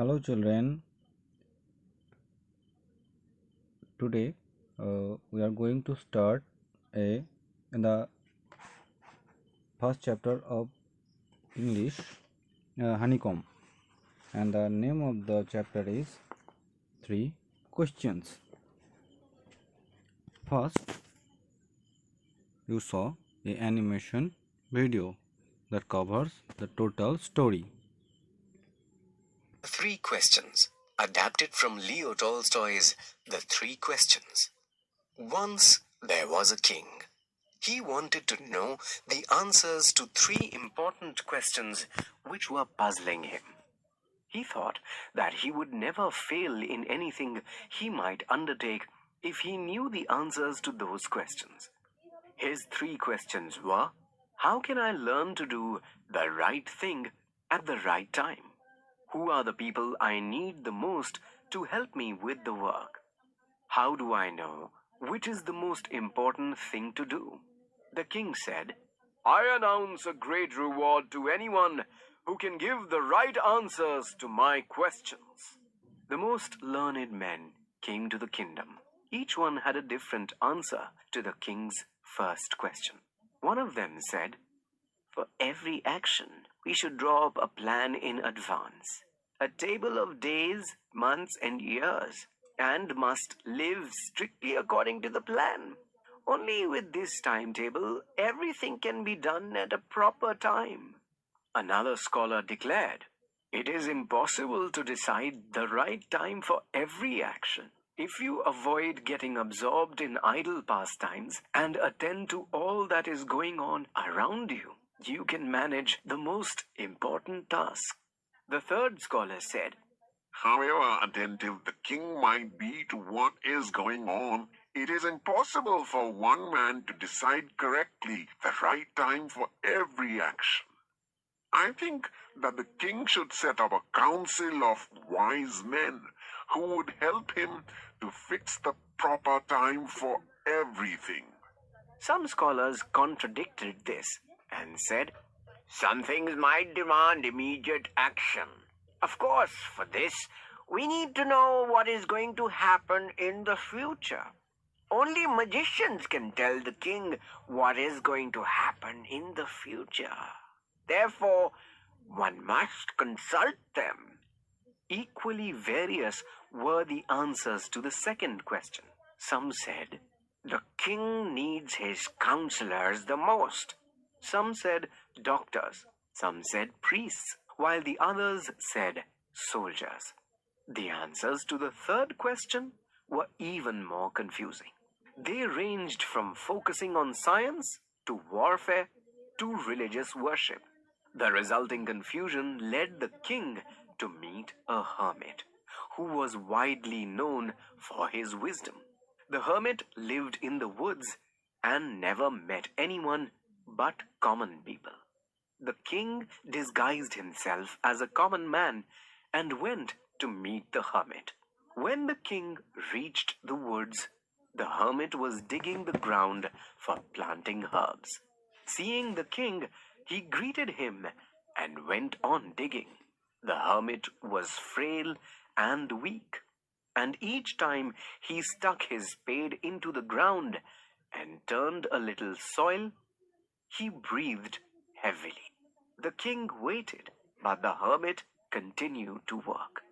Hello, children. Today we are going to start in the first chapter of English, Honeycomb, and the name of the chapter is Three Questions. First, you saw a animation video that covers the total story. Three Questions, adapted from Leo Tolstoy's The Three Questions. Once there was a king. He wanted to know the answers to three important questions which were puzzling him. He thought that he would never fail in anything he might undertake if he knew the answers to those questions. His three questions were: how can I learn to do the right thing at the right time? Who are the people I need the most to help me with the work? How do I know which is the most important thing to do? The king said, I announce a great reward to anyone who can give the right answers to my questions. The most learned men came to the kingdom. Each one had a different answer to the king's first question. One of them said, for every action, we should draw up a plan in advance, a table of days, months, and years, and must live strictly according to the plan. Only with this timetable, everything can be done at a proper time. Another scholar declared, it is impossible to decide the right time for every action. If you avoid getting absorbed in idle pastimes and attend to all that is going on around you, you can manage the most important task. The third scholar said, however attentive the king might be to what is going on, it is impossible for one man to decide correctly the right time for every action. I think that the king should set up a council of wise men who would help him to fix the proper time for everything. Some scholars contradicted this and said, some things might demand immediate action. Of course, for this, we need to know what is going to happen in the future. Only magicians can tell the king what is going to happen in the future. Therefore, one must consult them. Equally various were the answers to the second question. Some said, the king needs his counselors the most. Some said doctors. Some said priests, while the others said soldiers. The answers to the third question were even more confusing. They ranged from focusing on science to warfare to religious worship. The resulting confusion led the king to meet a hermit who was widely known for his wisdom. The hermit lived in the woods and never met anyone but common people. The king disguised himself as a common man and went to meet the hermit. When the king reached the woods, the hermit was digging the ground for planting herbs. Seeing the king, he greeted him and went on digging. The hermit was frail and weak, and each time he stuck his spade into the ground and turned a little soil, he breathed heavily. The king waited, but the hermit continued to work.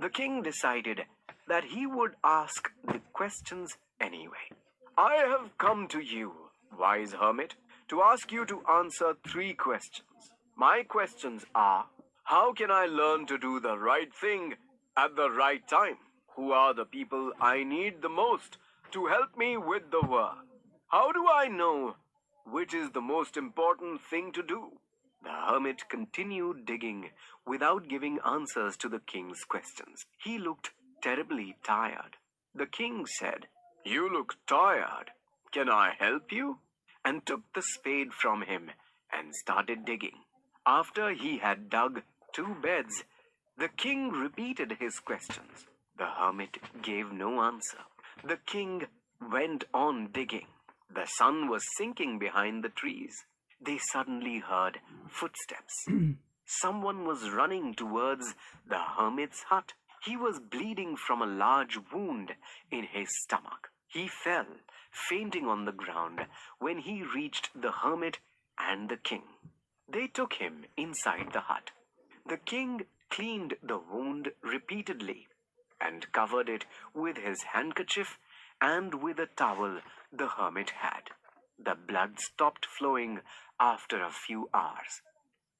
The king decided that he would ask the questions anyway. I have come to you, wise hermit, to ask you to answer three questions. My questions are, how can I learn to do the right thing at the right time? Who are the people I need the most to help me with the work? How do I know which is the most important thing to do? The hermit continued digging without giving answers to the king's questions. He looked terribly tired. The king said, you look tired. Can I help you? And took the spade from him and started digging. After he had dug 2 beds, the king repeated his questions. The hermit gave no answer. The king went on digging. The sun was sinking behind the trees. They suddenly heard footsteps. someone was running towards the hermit's hut. He was bleeding from a large wound in his stomach. He fell, fainting on the ground, when he reached the hermit and the king. They took him inside the hut. The king cleaned the wound repeatedly and covered it with his handkerchief and with a towel the hermit had. The blood stopped flowing after a few hours.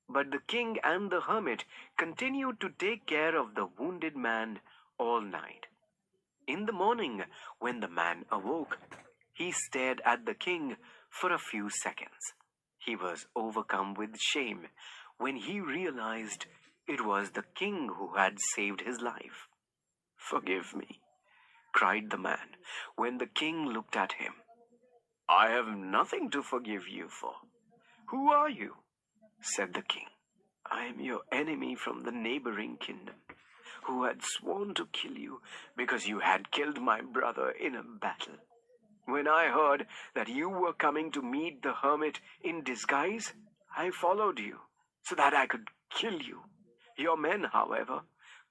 But the king and the hermit continued to take care of the wounded man all night. In the morning, when the man awoke, he stared at the king for a few seconds. He was overcome with shame when he realized it was the king who had saved his life. "Forgive me," cried the man when the king looked at him. "I have nothing to forgive you for." "Who are you?" said the king. "I am your enemy from the neighboring kingdom, who had sworn to kill you because you had killed my brother in a battle. When I heard that you were coming to meet the hermit in disguise, I followed you so that I could kill you. Your men, however,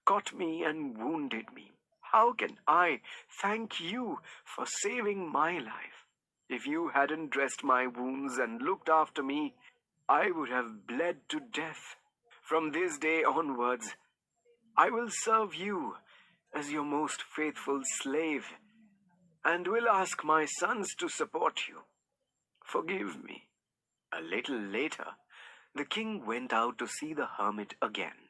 caught me and wounded me. How can I thank you for saving my life? If you hadn't dressed my wounds and looked after me, I would have bled to death. From this day onwards, I will serve you as your most faithful slave and will ask my sons to support you. Forgive me." A little later, the king went out to see the hermit again.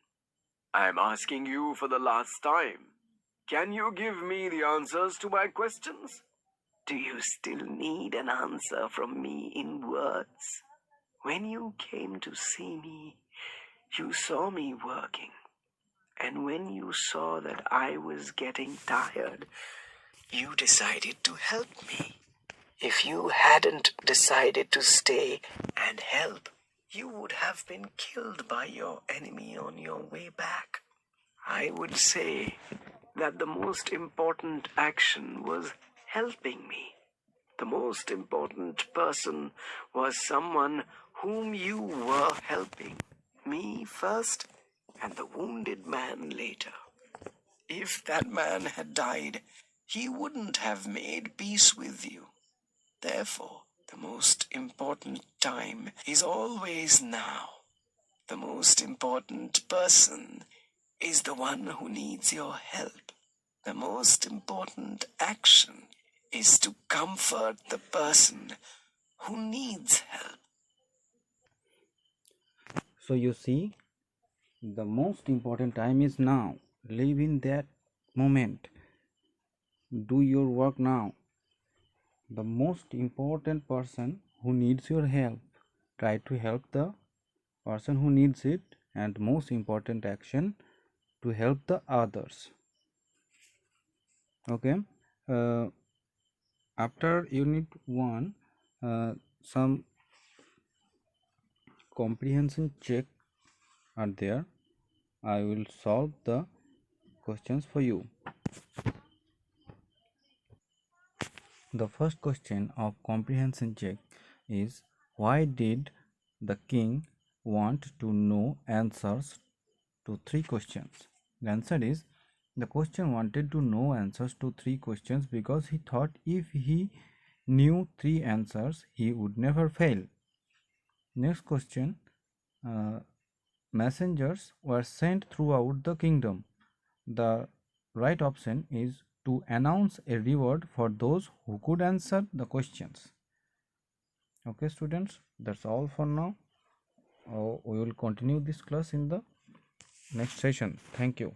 "I am asking you for the last time. Can you give me the answers to my questions?" "Do you still need an answer from me in words? When you came to see me, you saw me working. And when you saw that I was getting tired, you decided to help me. If you hadn't decided to stay and help, you would have been killed by your enemy on your way back. I would say that the most important action was helping me. The most important person was someone whom you were helping. Me first, and the wounded man later. If that man had died, he wouldn't have made peace with you. Therefore, the most important time is always now. The most important person is the one who needs your help. The most important action is to comfort the person who needs help." So you see, the most important time is now. Live in that moment. Do your work now. The most important person who needs your help, try to help the person who needs it, and most important action, to help the others. Okay. uh, After unit 1, some comprehension check are there. I will solve the questions for you. The first question of comprehension check is, why did the king want to know answers to 3 questions? The answer is, the question wanted to know answers to 3 questions because he thought if he knew 3 answers, he would never fail. Next question, messengers were sent throughout the kingdom. The right option is to announce a reward for those who could answer the questions. Okay students, that's all for now. We will continue this class in the next session. Thank you.